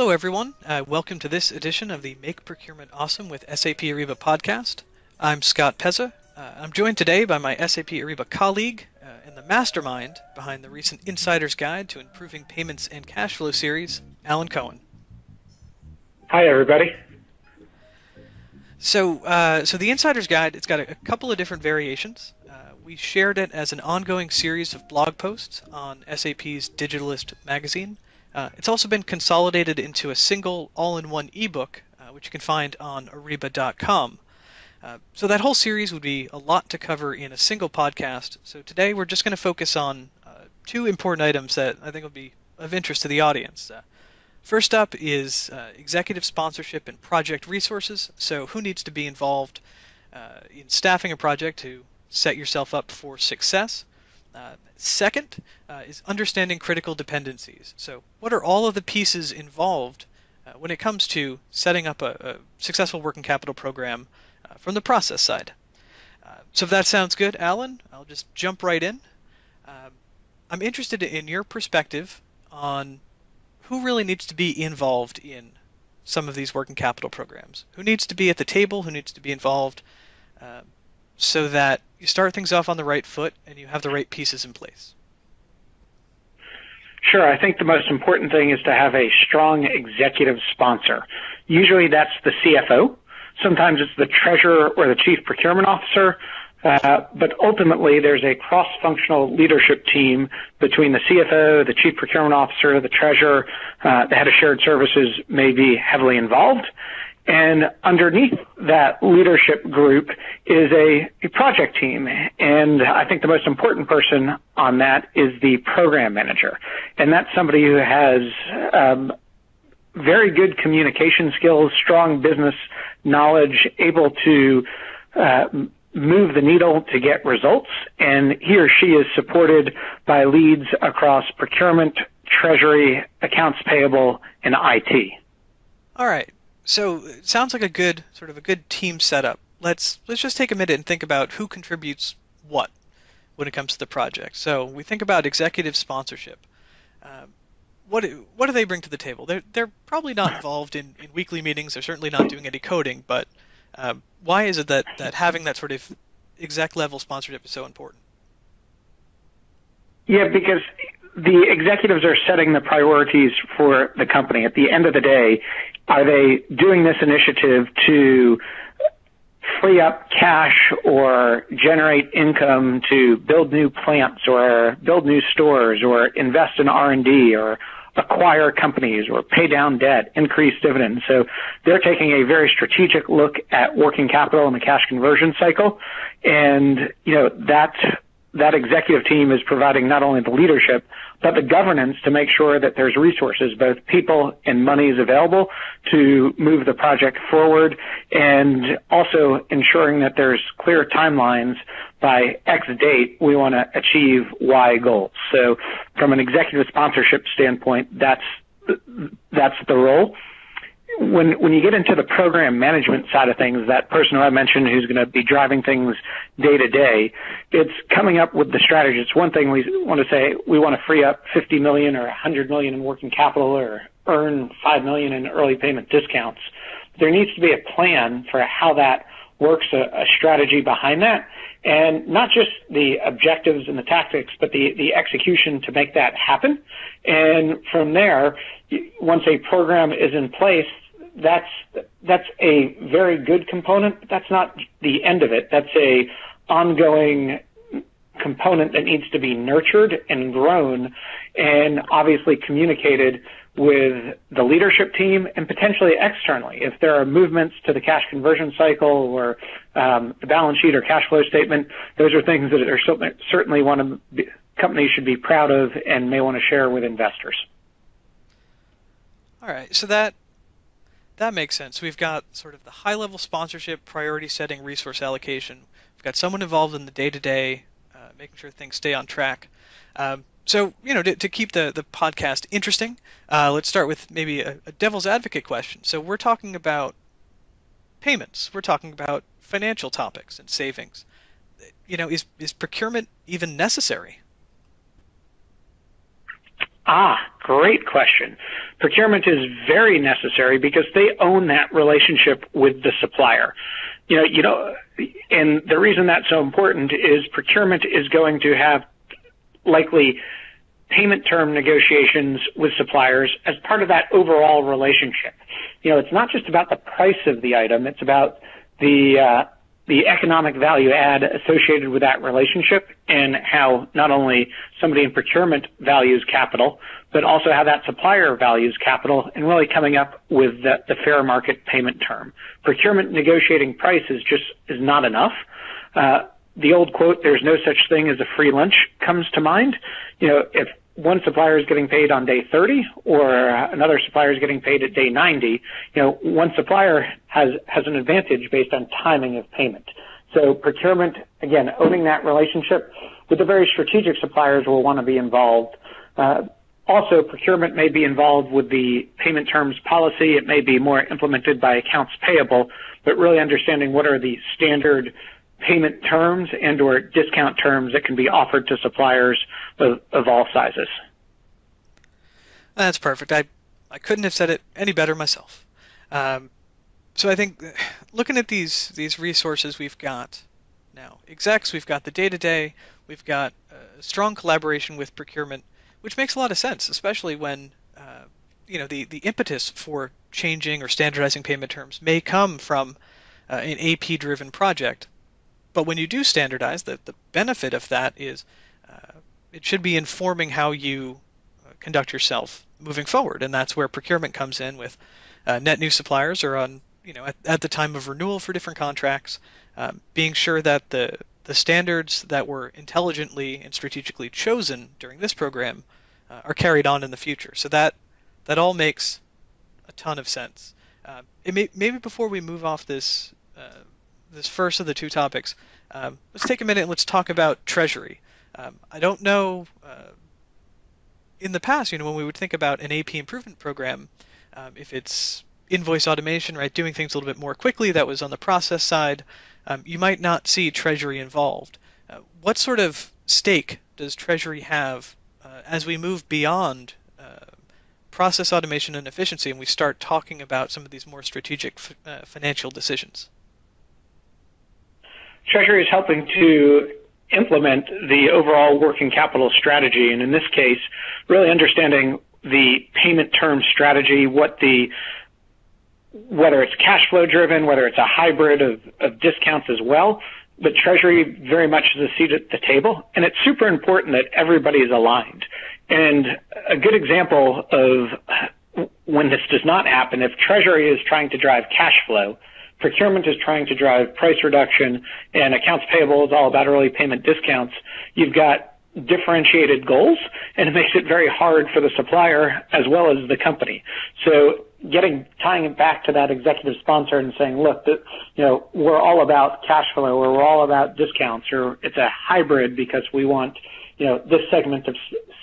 Hello, everyone. Welcome to this edition of the Make Procurement Awesome with SAP Ariba podcast. I'm Scott Pezza. I'm joined today by my SAP Ariba colleague and the mastermind behind the recent Insider's Guide to Improving Payments and Cash Flow series, Alan Cohen. Hi, everybody. So the Insider's Guide, it's got a couple of different variations. We shared it as an ongoing series of blog posts on SAP's Digitalist magazine. It's also been consolidated into a single all-in-one ebook, which you can find on ariba.com. So that whole series would be a lot to cover in a single podcast. So today we're just going to focus on two important items that I think will be of interest to the audience. First up is executive sponsorship and project resources. So who needs to be involved in staffing a project to set yourself up for success? Second is understanding critical dependencies. So what are all of the pieces involved when it comes to setting up a successful working capital program from the process side? So if that sounds good, Alan, I'll just jump right in. I'm interested in your perspective on who really needs to be involved in some of these working capital programs. Who needs to be at the table, who needs to be involved, so that you start things off on the right foot and you have the right pieces in place? Sure. I think the most important thing is to have a strong executive sponsor. Usually that's the CFO. Sometimes it's the treasurer or the chief procurement officer. But ultimately, there's a cross-functional leadership team between the CFO, the chief procurement officer, the treasurer, the head of shared services may be heavily involved. And underneath that leadership group is a project team. And I think the most important person on that is the program manager. And that's somebody who has very good communication skills, strong business knowledge, able to move the needle to get results. And he or she is supported by leads across procurement, treasury, accounts payable, and IT. All right. So it sounds like a good team setup. Let's just take a minute and think about who contributes what when it comes to the project. So we think about executive sponsorship. What do they bring to the table? They're probably not involved in weekly meetings. They're certainly not doing any coding. But why is it that having that sort of exec level sponsorship is so important? Yeah, because the executives are setting the priorities for the company. At the end of the day, are they doing this initiative to free up cash or generate income to build new plants or build new stores or invest in R&D or acquire companies or pay down debt, increase dividends? So they're taking a very strategic look at working capital and the cash conversion cycle. And, that executive team is providing not only the leadership, but the governance to make sure that there's resources, both people and monies available to move the project forward, and also ensuring that there's clear timelines. By X date, we want to achieve Y goals. So from an executive sponsorship standpoint, that's the role. When you get into the program management side of things, that person who I mentioned who's going to be driving things day to day, it's coming up with the strategy. It's one thing we want to say we want to free up $50 million or $100 million in working capital or earn $5 million in early payment discounts. There needs to be a plan for how that works, a strategy behind that, and not just the objectives and the tactics, but the execution to make that happen. And from there, once a program is in place, that's a very good component, but that's not the end of it. That's a ongoing component that needs to be nurtured and grown and obviously communicated with the leadership team and potentially externally. If there are movements to the cash conversion cycle or the balance sheet or cash flow statement, those are things that are certainly companies should be proud of and may want to share with investors. All right, so that makes sense. We've got sort of the high-level sponsorship, priority setting, resource allocation. We've got someone involved in the day-to-day, making sure things stay on track. So, to keep the podcast interesting, let's start with maybe a devil's advocate question. So we're talking about payments. We're talking about financial topics and savings. Is procurement even necessary? Great question. Procurement is very necessary because they own that relationship with the supplier. And the reason that's so important is procurement is going to have likely payment term negotiations with suppliers as part of that overall relationship. It's not just about the price of the item, it's about the economic value add associated with that relationship and how not only somebody in procurement values capital, but also how that supplier values capital and really coming up with the fair market payment term. Procurement negotiating price is not enough. The old quote, "There's no such thing as a free lunch," comes to mind. If one supplier is getting paid on day 30 or another supplier is getting paid at day 90, one supplier has an advantage based on timing of payment. So procurement, again, owning that relationship with the very strategic suppliers will want to be involved. Also, procurement may be involved with the payment terms policy. It may be more implemented by accounts payable, but really understanding what are the standard payment terms and or discount terms that can be offered to suppliers of all sizes. That's perfect. I couldn't have said it any better myself. So I think looking at these resources we've got now, execs, we've got the day-to-day, we've got strong collaboration with procurement, which makes a lot of sense, especially when the impetus for changing or standardizing payment terms may come from an AP-driven project. But when you do standardize, the benefit of that is it should be informing how you conduct yourself moving forward, and that's where procurement comes in with net new suppliers or on at the time of renewal for different contracts, being sure that the standards that were intelligently and strategically chosen during this program are carried on in the future. So that all makes a ton of sense. Maybe before we move off this first of the two topics, let's take a minute and let's talk about Treasury. I don't know, in the past, when we would think about an AP improvement program, if it's invoice automation, right, doing things a little bit more quickly, that was on the process side, you might not see Treasury involved. What sort of stake does Treasury have as we move beyond process automation and efficiency and we start talking about some of these more strategic financial decisions? Treasury is helping to implement the overall working capital strategy, and in this case, really understanding the payment term strategy, whether it's cash flow driven, whether it's a hybrid of discounts as well. But Treasury very much is a seat at the table, and it's super important that everybody is aligned. And a good example of when this does not happen, if Treasury is trying to drive cash flow, procurement is trying to drive price reduction, and accounts payable is all about early payment discounts, you've got differentiated goals, and it makes it very hard for the supplier as well as the company. So tying it back to that executive sponsor and saying, look, we're all about cash flow, or we're all about discounts, or it's a hybrid because we want this segment of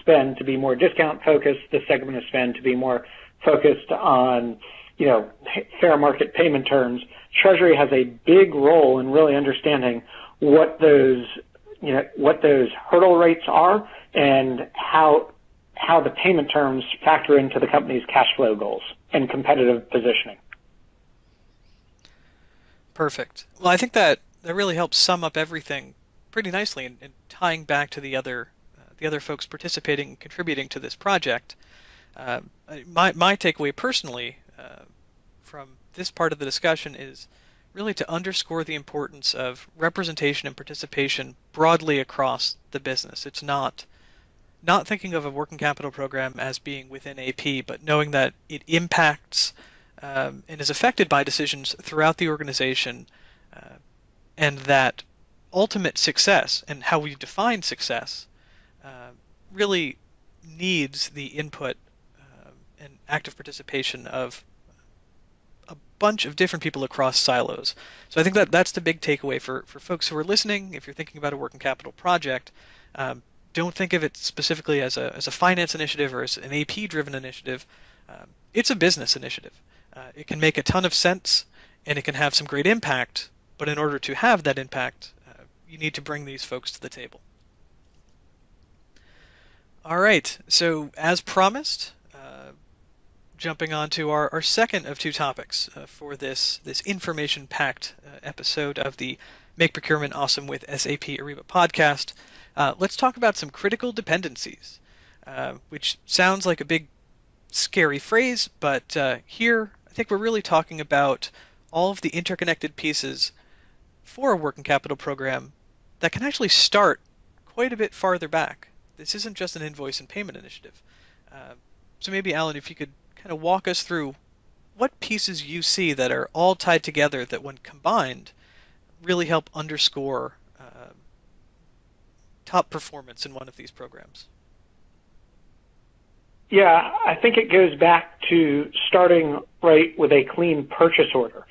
spend to be more discount focused, this segment of spend to be more focused on fair market payment terms. Treasury has a big role in really understanding what those hurdle rates are and how the payment terms factor into the company's cash flow goals and competitive positioning. Perfect. Well, I think that really helps sum up everything pretty nicely, and tying back to the other folks participating and contributing to this project. My takeaway personally from this part of the discussion is really to underscore the importance of representation and participation broadly across the business. It's not thinking of a working capital program as being within AP, but knowing that it impacts and is affected by decisions throughout the organization, and that ultimate success and how we define success really needs the input and active participation of a bunch of different people across silos. So I think that's the big takeaway for folks who are listening. If you're thinking about a working capital project, don't think of it specifically as a finance initiative or as an AP-driven initiative. It's a business initiative. It can make a ton of sense, and it can have some great impact, but in order to have that impact, you need to bring these folks to the table. All right. So, as promised, jumping on to our second of two topics for this information-packed episode of the Make Procurement Awesome with SAP Ariba podcast, let's talk about some critical dependencies, which sounds like a big, scary phrase, but here I think we're really talking about all of the interconnected pieces for a working capital program that can actually start quite a bit farther back. This isn't just an invoice and payment initiative. So maybe, Alan, if you could kind of walk us through what pieces you see that are all tied together that, when combined, really help underscore top performance in one of these programs. Yeah, I think it goes back to starting right with a clean purchase order.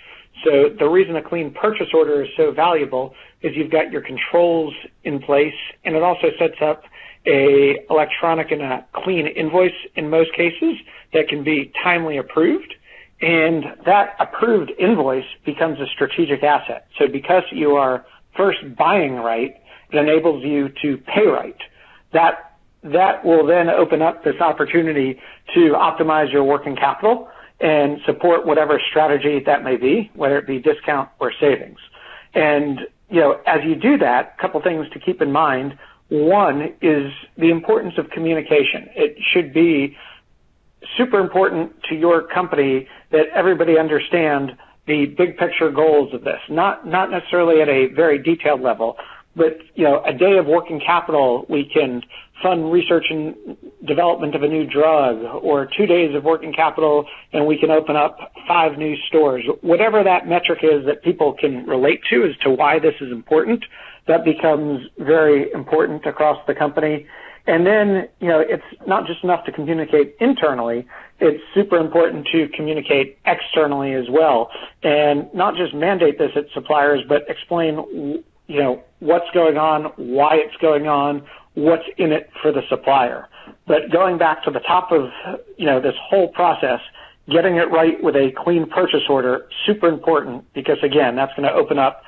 So the reason a clean purchase order is so valuable is you've got your controls in place, and it also sets up a electronic and a clean invoice in most cases that can be timely approved. And that approved invoice becomes a strategic asset. So because you are first buying right, it enables you to pay right. That will then open up this opportunity to optimize your working capital and support whatever strategy that may be, whether it be discount or savings. And, as you do that, a couple things to keep in mind. One is the importance of communication. It should be super important to your company that everybody understand the big picture goals of this, not necessarily at a very detailed level, but, a day of working capital, we can fund research and development of a new drug, or 2 days of working capital and we can open up 5 new stores. Whatever that metric is that people can relate to as to why this is important, that becomes very important across the company. And then, it's not just enough to communicate internally, it's super important to communicate externally as well. And not just mandate this at suppliers, but explain, what's going on, why it's going on, what's in it for the supplier. But going back to the top of, this whole process, getting it right with a clean purchase order, super important, because again, that's going to open up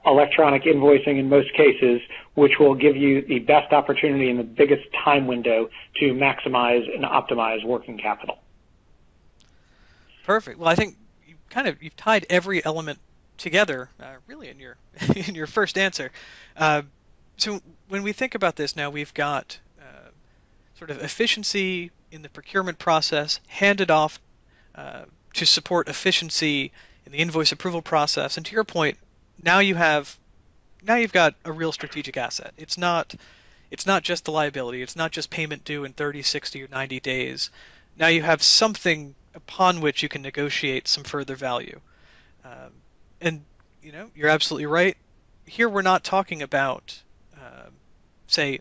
electronic invoicing in most cases, which will give you the best opportunity and the biggest time window to maximize and optimize working capital. Perfect. Well, I think you've tied every element together, really, in your in your first answer. So when we think about this now, we've got sort of efficiency in the procurement process handed off to support efficiency in the invoice approval process. And to your point, now you've got a real strategic asset. It's not just the liability. It's not just payment due in 30, 60, or 90 days. Now you have something upon which you can negotiate some further value. And you're absolutely right. Here we're not talking about, simply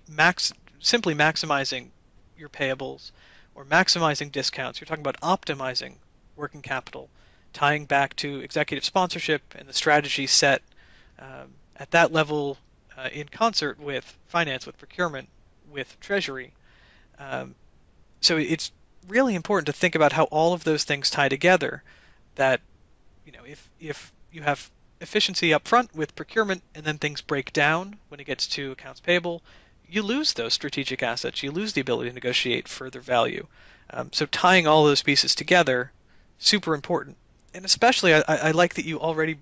maximizing your payables or maximizing discounts. You're talking about optimizing working capital, tying back to executive sponsorship and the strategy set at that level in concert with finance, with procurement, with treasury. So it's really important to think about how all of those things tie together. That if you have efficiency up front with procurement and then things break down when it gets to accounts payable, you lose those strategic assets. You lose the ability to negotiate further value. So tying all those pieces together, super important. And especially I like that you already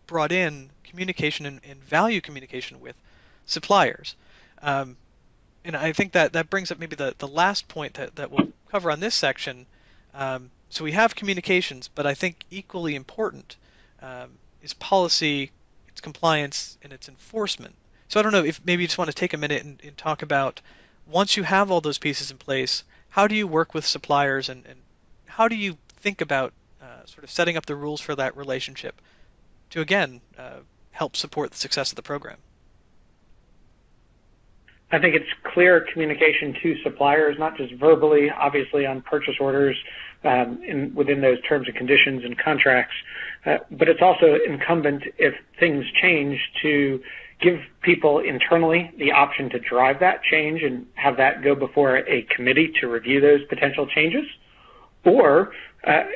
brought in communication and value communication with suppliers. And I think that brings up maybe the last point that we'll cover on this section. So we have communications, but I think equally important is policy, its compliance, and its enforcement. So I don't know if maybe you just want to take a minute and talk about, once you have all those pieces in place, how do you work with suppliers and how do you think about sort of setting up the rules for that relationship to, again, help support the success of the program? I think it's clear communication to suppliers, not just verbally, obviously on purchase orders within those terms and conditions and contracts, but it's also incumbent, if things change, to give people internally the option to drive that change and have that go before a committee to review those potential changes, or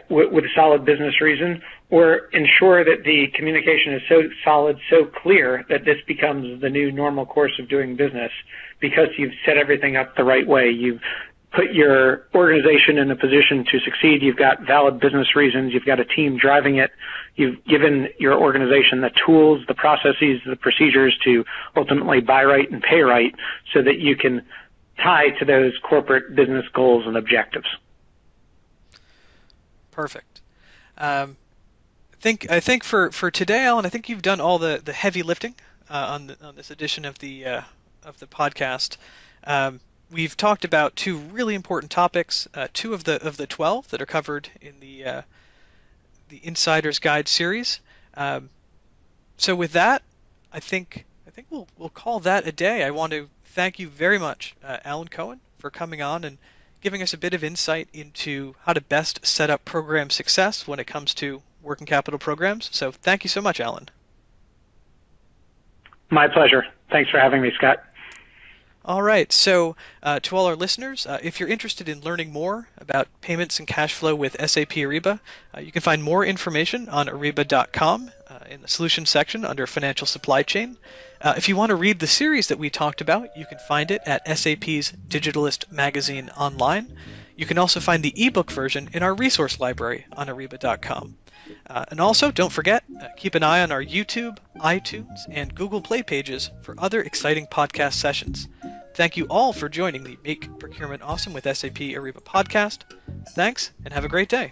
with a solid business reason, or ensure that the communication is so solid, so clear that this becomes the new normal course of doing business because you've set everything up the right way. You've put your organization in a position to succeed. You've got valid business reasons. You've got a team driving it. You've given your organization the tools, the processes, the procedures to ultimately buy right and pay right so that you can tie to those corporate business goals and objectives. Perfect. I think for today, Alan, I think you've done all the heavy lifting on this edition of the podcast. We've talked about two really important topics, two of the 12 that are covered in the Insider's Guide series. So with that, I think we'll call that a day. I want to thank you very much, Alan Cohen, for coming on and giving us a bit of insight into how to best set up program success when it comes to working capital programs. So thank you so much, Alan. My pleasure. Thanks for having me, Scott. All right, so to all our listeners, if you're interested in learning more about payments and cash flow with SAP Ariba, you can find more information on ariba.com in the Solutions section under Financial Supply Chain. If you want to read the series that we talked about, you can find it at SAP's Digitalist magazine online. You can also find the ebook version in our resource library on ariba.com. And also, don't forget, keep an eye on our YouTube, iTunes, and Google Play pages for other exciting podcast sessions. Thank you all for joining the Make Procurement Awesome with SAP Ariba podcast. Thanks, and have a great day.